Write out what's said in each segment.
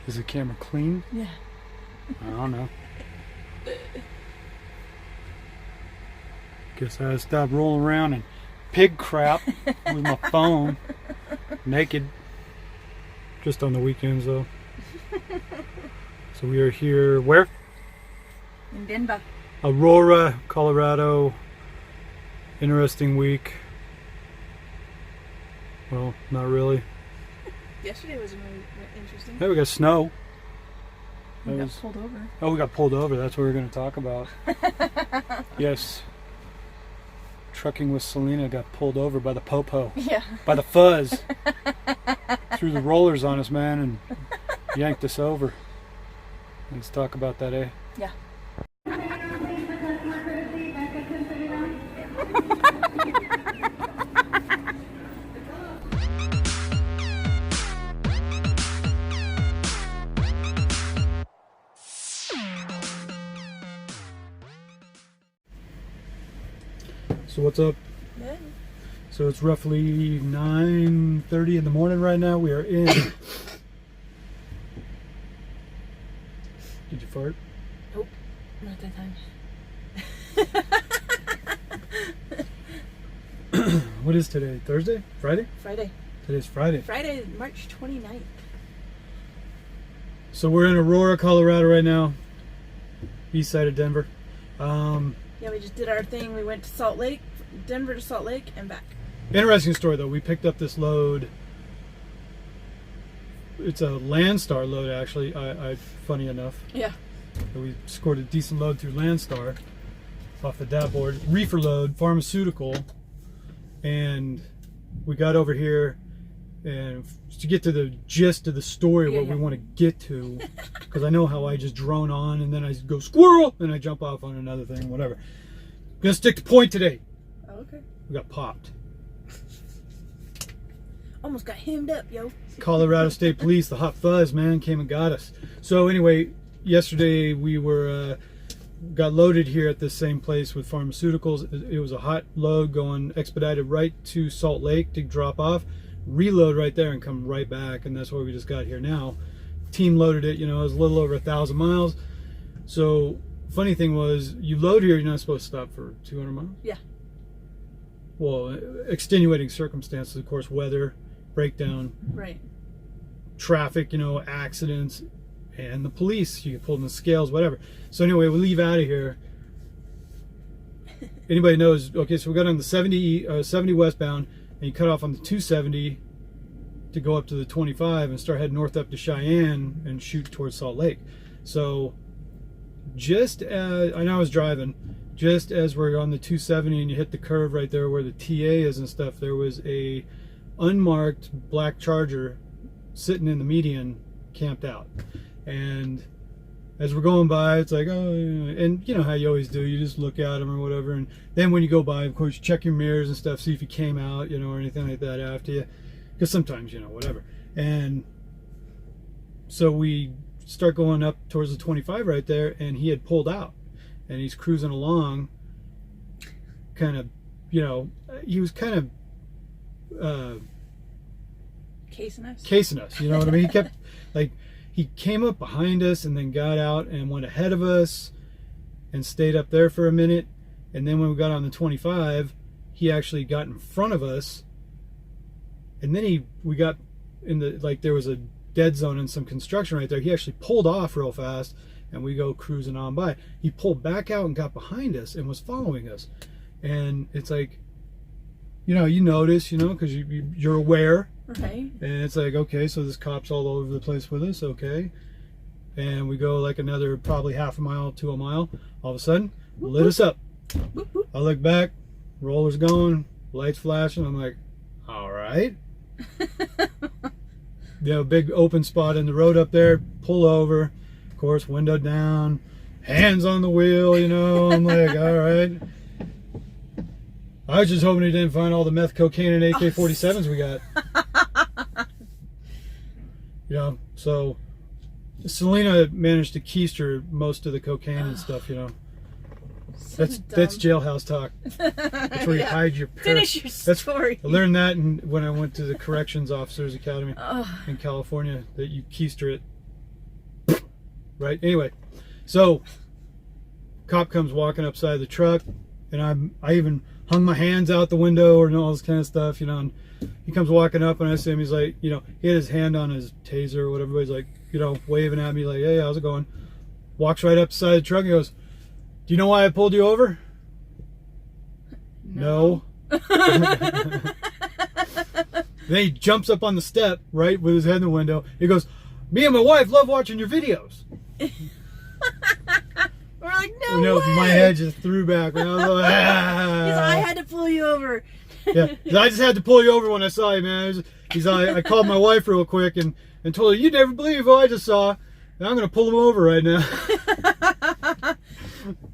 Is the camera clean? Yeah. I don't know. Guess I stopped rolling around in pig crap with my phone. Naked. Just on the weekends though. So we are here, where? In Denver. Aurora, Colorado. Interesting week. Well, not really. Yesterday was really interesting. Hey, we got snow. We got pulled over. Oh, we got pulled over. That's what we're going to talk about. Yes. Trucking with Selena got pulled over by the popo. Yeah. By the fuzz. Threw the rollers on us, man, and yanked us over. Let's talk about that, eh? Yeah. So what's up? Good. So it's roughly 9:30 in the morning right now. We are in. Did you fart? Nope. Not that time. What is today? Thursday? Friday? Friday. Today's Friday. Friday, March 29th. So we're in Aurora, Colorado right now. East side of Denver. Yeah, we just did our thing. We went to Salt Lake, Denver to Salt Lake, and back. Interesting story though. We picked up this load. It's a Landstar load actually. Funny enough. Yeah. We scored a decent load through Landstar off the dashboard. Reefer load, pharmaceutical. And we got over here, and to get to the gist of the story, what we want to get to, because I know how I just drone on and then I go squirrel and I jump off on another thing, whatever. Gonna stick to point today. Oh, okay. We got popped. Almost got hemmed up, yo. Colorado State Police, the hot fuzz, man, came and got us. So anyway, yesterday we were got loaded here at this same place with pharmaceuticals. It was a hot load going expedited right to Salt Lake to drop off, reload right there and come right back, and that's why we just got here now. Team loaded it, you know, it was a little over 1,000 miles. So funny thing was, you load here, you're not supposed to stop for 200 miles. Yeah. Well, extenuating circumstances, of course, weather, breakdown, Right. traffic, you know, accidents, and the police. You get pulled in the scales, whatever. So anyway, we leave out of here. Anybody knows? Okay, so we got on the 70 westbound, and you cut off on the 270 to go up to the 25 and start heading north up to Cheyenne and shoot towards Salt Lake. So just as I know I was driving, just as we're on the 270 and you hit the curve right there where the TA is and stuff, there was a unmarked black Charger sitting in the median, camped out. And as we're going by, it's like, oh, and you know how you always do, you just look at them or whatever, and then when you go by, of course, you check your mirrors and stuff, see if he came out, you know, or anything like that after you, because sometimes, you know, whatever. And so we start going up towards the 25 right there, and he had pulled out, and he's cruising along, kind of, you know, he was kind of Casing us, you know what I mean? He kept, like, he came up behind us and then got out and went ahead of us and stayed up there for a minute. And then when we got on the 25, he actually got in front of us. And then we got in the, like, there was a dead zone and some construction right there. He actually pulled off real fast and we go cruising on by. He pulled back out and got behind us and was following us. And it's like, you know, you notice, you know, because you're aware. Right. And it's like, okay, so this cop's all over the place with us, okay. And we go like another probably half a mile to a mile. All of a sudden, lit us up. I look back, roller's going, lights flashing. I'm like, all right. You know, big open spot in the road up there, pull over. Of course, window down, hands on the wheel, you know. I'm like, all right. I was just hoping he didn't find all the meth, cocaine, and AK-47s we got. You know, so Selena managed to keister most of the cocaine and stuff, you know. That's jailhouse talk. That's where you hide your Finish your story. I learned that when I went to the Corrections Officers Academy in California, that you keister it right? Anyway, so cop comes walking up side of the truck, and I even hung my hands out the window and all this kind of stuff, you know. And he comes walking up, and I see him. He's like, you know, he had his hand on his taser or whatever. He's like, you know, waving at me like, hey, how's it going? Walks right up beside the truck and goes, do you know why I pulled you over? No. Then he jumps up on the step, right, with his head in the window. He goes, me and my wife love watching your videos. We're like, no, you know, way. My head just threw back. And I was like, ah. He's like, I had to pull you over. Yeah, I just had to pull you over when I saw you, man. He's like, I called my wife real quick and told her, you'd never believe who I just saw. And I'm going to pull him over right now.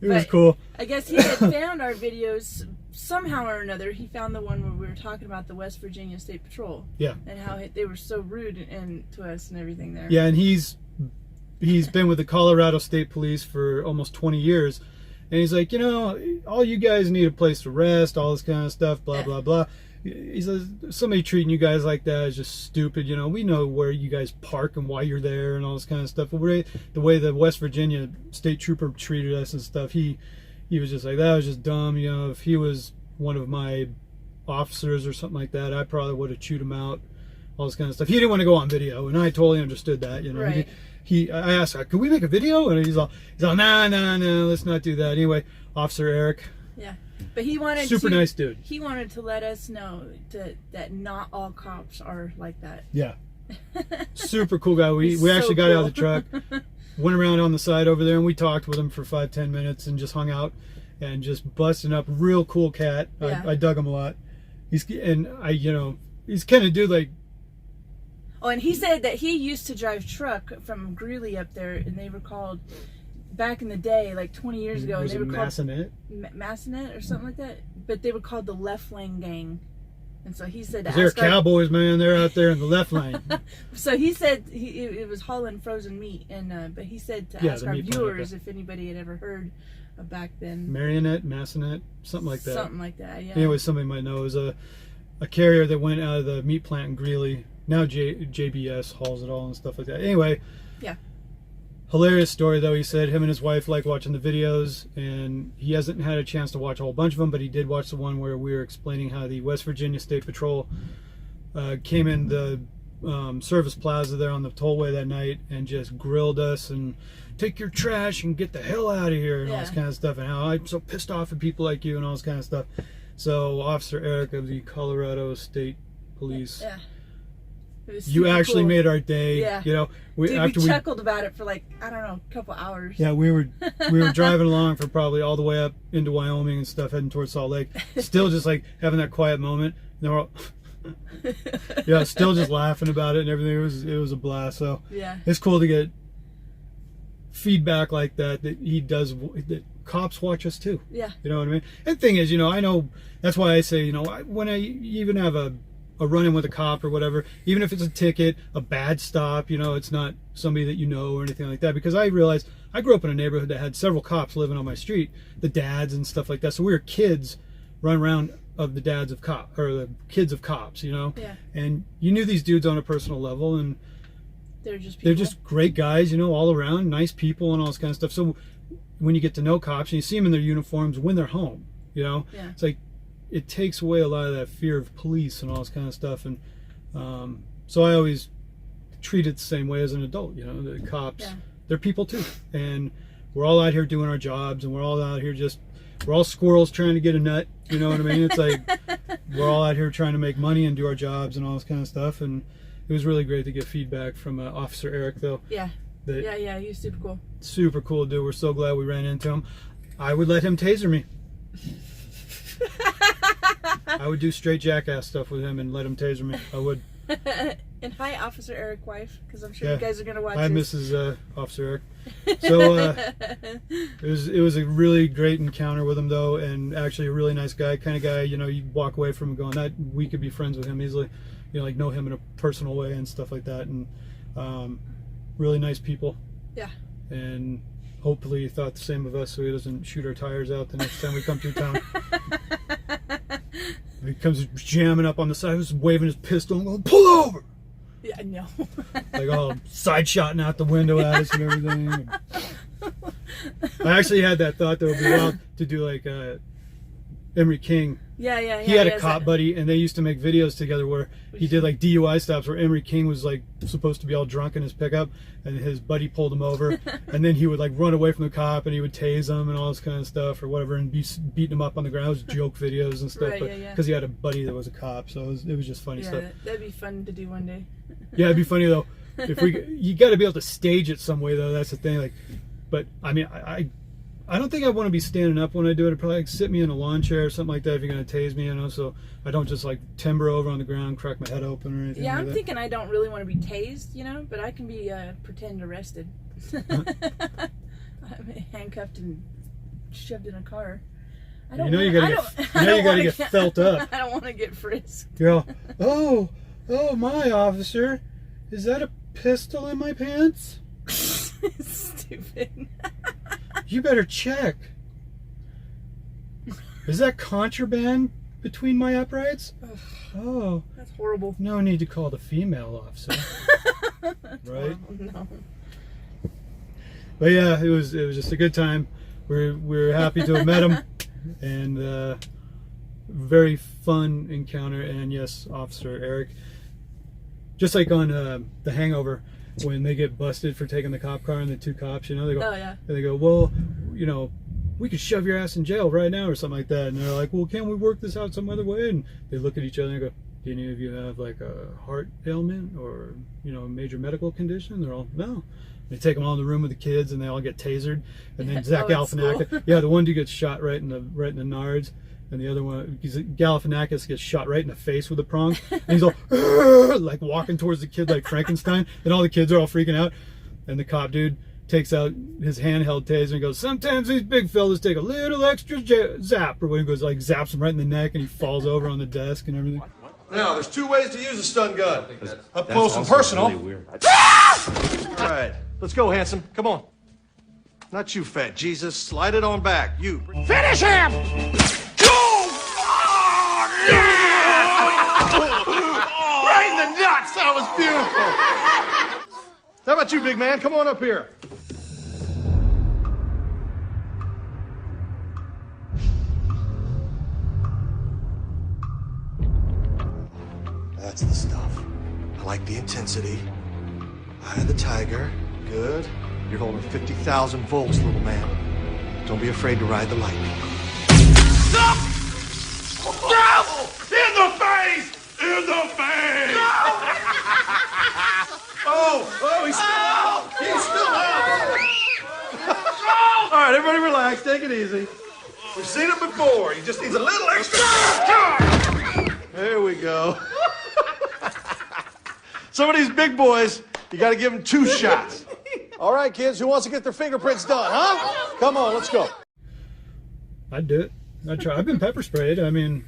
It was cool. I guess he had found our videos somehow or another. He found the one where we were talking about the West Virginia State Patrol. Yeah. And how they were so rude to us and everything there. Yeah, and he's been with the Colorado State Police for almost 20 years. And he's like, you know, all you guys need a place to rest, all this kind of stuff, blah, blah, blah. He says, somebody treating you guys like that is just stupid. You know, we know where you guys park and why you're there and all this kind of stuff. But the way the West Virginia State Trooper treated us and stuff, he was just like, that was just dumb. You know, if he was one of my officers or something like that, I probably would have chewed him out, all this kind of stuff. He didn't want to go on video, and I totally understood that, you know. Right. I asked, could we make a video? And he's all, nah, let's not do that. Anyway, Officer Eric. Yeah. But he wanted super nice dude. He wanted to let us know that not all cops are like that. Yeah. Super cool guy. We so actually got cool. out of the truck, went around on the side over there, and we talked with him for 5-10 minutes and just hung out and just busting up. Real cool cat. Yeah. I dug him a lot. He's kind of dude like. Oh, and he said that he used to drive truck from Greeley up there, and they were called, back in the day, like 20 years ago, Was they it were Massanet? called Massanet or something like that. But they were called the Left Lane Gang. And so he said, They're cowboys, man. They're out there in the left lane. So he said it was hauling frozen meat, and but he said to ask our viewers if anybody had ever heard of back then. Marionette, Massanet, something like that. Something like that, yeah. Anyway, somebody might know. It was a carrier that went out of the meat plant in Greeley. Now JBS hauls it all and stuff like that. Anyway. Yeah. Hilarious story, though. He said him and his wife like watching the videos, and he hasn't had a chance to watch a whole bunch of them, but he did watch the one where we were explaining how the West Virginia State Patrol came in the service plaza there on the tollway that night and just grilled us and take your trash and get the hell out of here and all this kind of stuff, and how I'm so pissed off at people like you and all this kind of stuff. So Officer Eric of the Colorado State Police. Yeah. You actually cool. made our day. Yeah. You know, we chuckled about it for like, I don't know, a couple hours. Yeah, we were driving along for probably all the way up into Wyoming and stuff, heading towards Salt Lake. Still just like having that quiet moment. And then we're all, yeah, still just laughing about it and everything. It was a blast. So yeah, it's cool to get feedback like that he does. That cops watch us too. Yeah. You know what I mean? And the thing is, you know, I know that's why I say, you know, when I even have a run-in with a cop or whatever, even if it's a ticket, a bad stop, you know, it's not somebody that you know or anything like that, because I realized I grew up in a neighborhood that had several cops living on my street, the dads and stuff like that, so we were kids running around of the dads of cops, or the kids of cops, you know. Yeah. And you knew these dudes on a personal level, and they're just great guys, you know, all around, nice people and all this kind of stuff. So when you get to know cops and you see them in their uniforms when they're home, you know, it's like, it takes away a lot of that fear of police and all this kind of stuff. And so I always treat it the same way as an adult, you know. The cops, they're people too, and we're all out here doing our jobs, and we're all out here we're all squirrels trying to get a nut, you know what I mean? It's like we're all out here trying to make money and do our jobs and all this kind of stuff. And it was really great to get feedback from Officer Eric, though. Yeah, he was super cool. Super cool dude. We're so glad we ran into him. I would let him taser me. I would do straight jackass stuff with him and let him taser me. I would. And hi, Officer Eric, wife, because I'm sure you guys are gonna watch. Hi, Mrs. Officer Eric. So it was a really great encounter with him, though, and actually a really nice guy, kind of guy. You know, you walk away from him going, that we could be friends with him easily. You know, like know him in a personal way and stuff like that, and really nice people. Yeah. And hopefully he thought the same of us, so he doesn't shoot our tires out the next time we come through town. He comes jamming up on the side, just waving his pistol and going, pull over! Yeah, no. Like all side-shotting out the window at us and everything. I actually had that thought that it would be wild to do like Emery King. Yeah. He had a cop buddy, and they used to make videos together where he did like DUI stops where Emery King was like supposed to be all drunk in his pickup, and his buddy pulled him over, and then he would like run away from the cop, and he would tase him and all this kind of stuff or whatever, and be beating him up on the ground. It was joke videos and stuff, because he had a buddy that was a cop, so it was just funny stuff. That'd be fun to do one day. Yeah, it'd be funny though. If you got to be able to stage it some way though. That's the thing. Like, but I mean, I don't think I want to be standing up when I do it. I'd probably like sit me in a lawn chair or something like that if you're gonna tase me, you know, so I don't just like timber over on the ground, crack my head open or anything. Yeah, like I'm that. thinking I don't really want to be tased, you know, but I can be pretend arrested. I'm handcuffed and shoved in a car. I don't you gotta get felt up. I don't want to get frisked. You're all, oh my officer, is that a pistol in my pants? Stupid. You better check. Is that contraband between my uprights? Oh, that's horrible. No need to call the female officer. Right? No. But yeah, it was just a good time. We're happy to have met him, and very fun encounter. And yes, Officer Eric, just like on The Hangover, when they get busted for taking the cop car and the two cops, you know, they go, oh, yeah. And they go, well, you know, we could shove your ass in jail right now or something like that. And they're like, well, can't we work this out some other way? And they look at each other and go, do any of you have like a heart ailment or, you know, a major medical condition? They're all, no. They take them all in the room with the kids and they all get tasered. And then Zach Galifianakis, yeah, the one dude gets shot right in the nards. And the other one, Galifianakis gets shot right in the face with a prong. And he's all, like walking towards the kid like Frankenstein. And all the kids are all freaking out. And the cop dude takes out his handheld taser and goes, sometimes these big fellas take a little extra zap. Or when he goes like zaps him right in the neck and he falls over on the desk and everything. Now, there's two ways to use a stun gun. Up close and personal. Really weird. All right, let's go, handsome. Come on. Not you, fat Jesus. Slide it on back. You. Finish him! Right in the nuts! That was beautiful. How about you, big man? Come on up here. That's the stuff. I like the intensity. Eye of the tiger. Good. You're holding 50,000 volts, little man. Don't be afraid to ride the lightning. Stop! No! In the face! In the face! No! Oh, he's still out. All right, everybody relax. Take it easy. We've seen it before. He just needs a little extra. There we go. Some of these big boys, you got to give them 2 shots. All right, kids, who wants to get their fingerprints done, huh? Come on, let's go. I'd do it. I'd try. I've been pepper sprayed. I mean,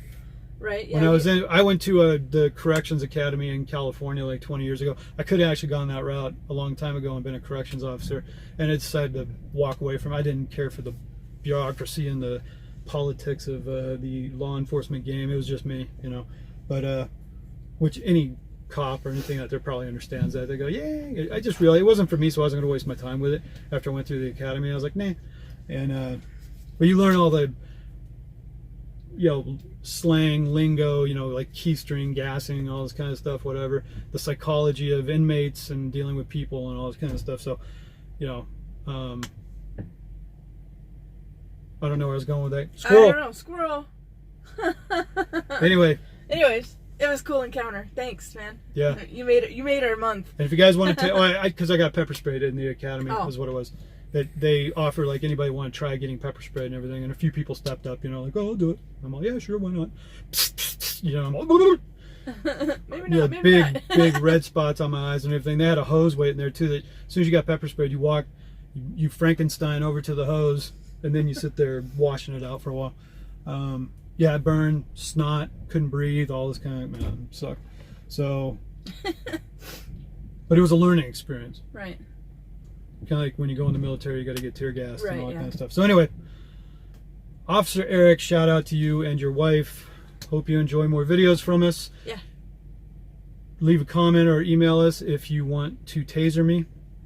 right. Yeah, when I went to the Corrections Academy in California like 20 years ago. I could have actually gone that route a long time ago and been a corrections officer, and I decided to walk away from it. I didn't care for the bureaucracy and the politics of the law enforcement game. It was just me, you know. But which any cop or anything out there probably understands that. They go, yeah. I just realized it wasn't for me, so I wasn't going to waste my time with it. After I went through the academy, I was like, nah. And but you learn all the, you know, slang, lingo, you know, like keystring, gassing, all this kind of stuff, whatever. The psychology of inmates and dealing with people and all this kind of stuff. So, you know, I don't know where I was going with that. Squirrel. I don't know. Squirrel. Anyways, it was a cool encounter. Thanks, man. Yeah. You made our month. And if you guys want to, because I got pepper sprayed in the academy, is what it was. That they offer like anybody want to try getting pepper sprayed and everything, and a few people stepped up, you know, like, oh, I'll do it. I'm all, yeah, sure, why not? You know, I'm all, maybe not, maybe big, not. big red spots on my eyes and everything. They had a hose waiting there too. That as soon as you got pepper sprayed, you Frankenstein over to the hose, and then you sit there washing it out for a while. Yeah, it burned, snot, couldn't breathe, all this kind of, man, sucked. So, but it was a learning experience. Right. Kind of like when you go in the military, you got to get tear gas and all that yeah. kind of stuff. So anyway, Officer Eric, shout out to you and your wife. Hope you enjoy more videos from us. Yeah. leave a comment or email us if you want to taser me.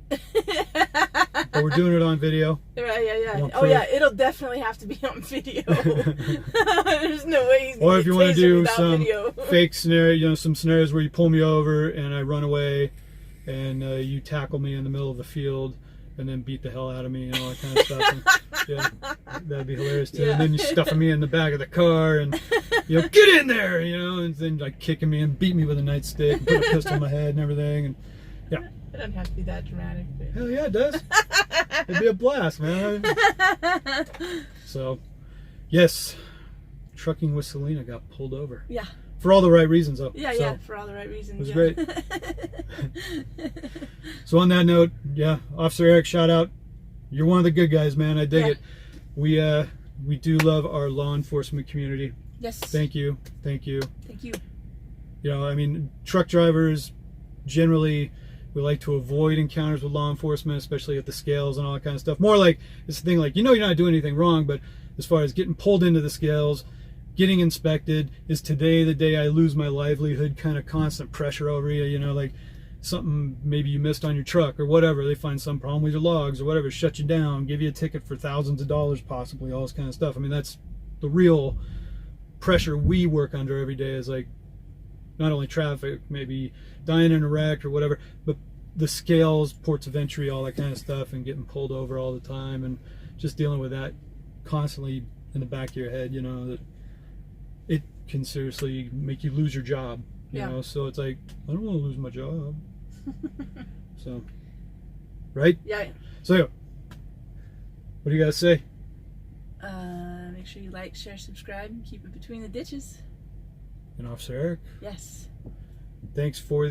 But we're doing it on video. Yeah. Oh yeah, it'll definitely have to be on video. There's no way he's Or if you want to do some video. fake scenario, some scenarios where you pull me over and I run away, and you tackle me in the middle of the field and then beat the hell out of me and all that kind of stuff. And, yeah, that'd be hilarious too. Yeah. And then you stuffing me in the back of the car and get in there, and then like kicking me and beat me with a nightstick and put a pistol in my head and everything. And yeah. It doesn't have to be that dramatic. But... Hell yeah, it does. It'd be a blast, man. So, yes, Trucking with Selena got pulled over. Yeah. For all the right reasons, though. Yeah, for all the right reasons. It was great. So on that note, yeah, Officer Eric, shout out. You're one of the good guys, man. I dig it. We do love our law enforcement community. Yes. Thank you. Thank you. Thank you. I mean, truck drivers generally, we like to avoid encounters with law enforcement, especially at the scales and all that kind of stuff. More like, it's the thing like, you're not doing anything wrong, but as far as getting pulled into the scales, getting inspected, is today the day I lose my livelihood, kind of constant pressure over you, like something maybe you missed on your truck or whatever. They find some problem with your logs or whatever, shut you down, give you a ticket for thousands of dollars possibly, all this kind of stuff. I mean, that's the real pressure we work under every day, is like not only traffic, maybe dying in a wreck or whatever, but the scales, ports of entry, all that kind of stuff, and getting pulled over all the time, and just dealing with that constantly in the back of your head, that it can seriously make you lose your job, you know. So it's like, I don't want to lose my job. So, right? Yeah. So, what do you guys say? Make sure you like, share, subscribe, and keep it between the ditches. And Officer Eric. Yes. Thanks for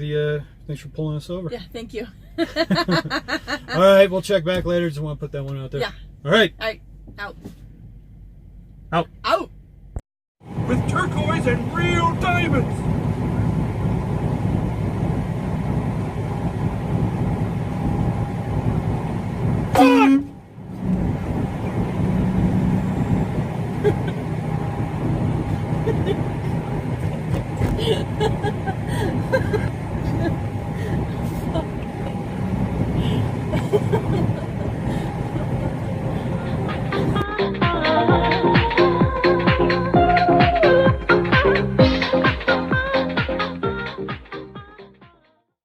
pulling us over. Yeah, thank you. All right, we'll check back later. Just want to put that one out there. Yeah. All right. All right. Out. Out. Out. With turquoise and real diamonds.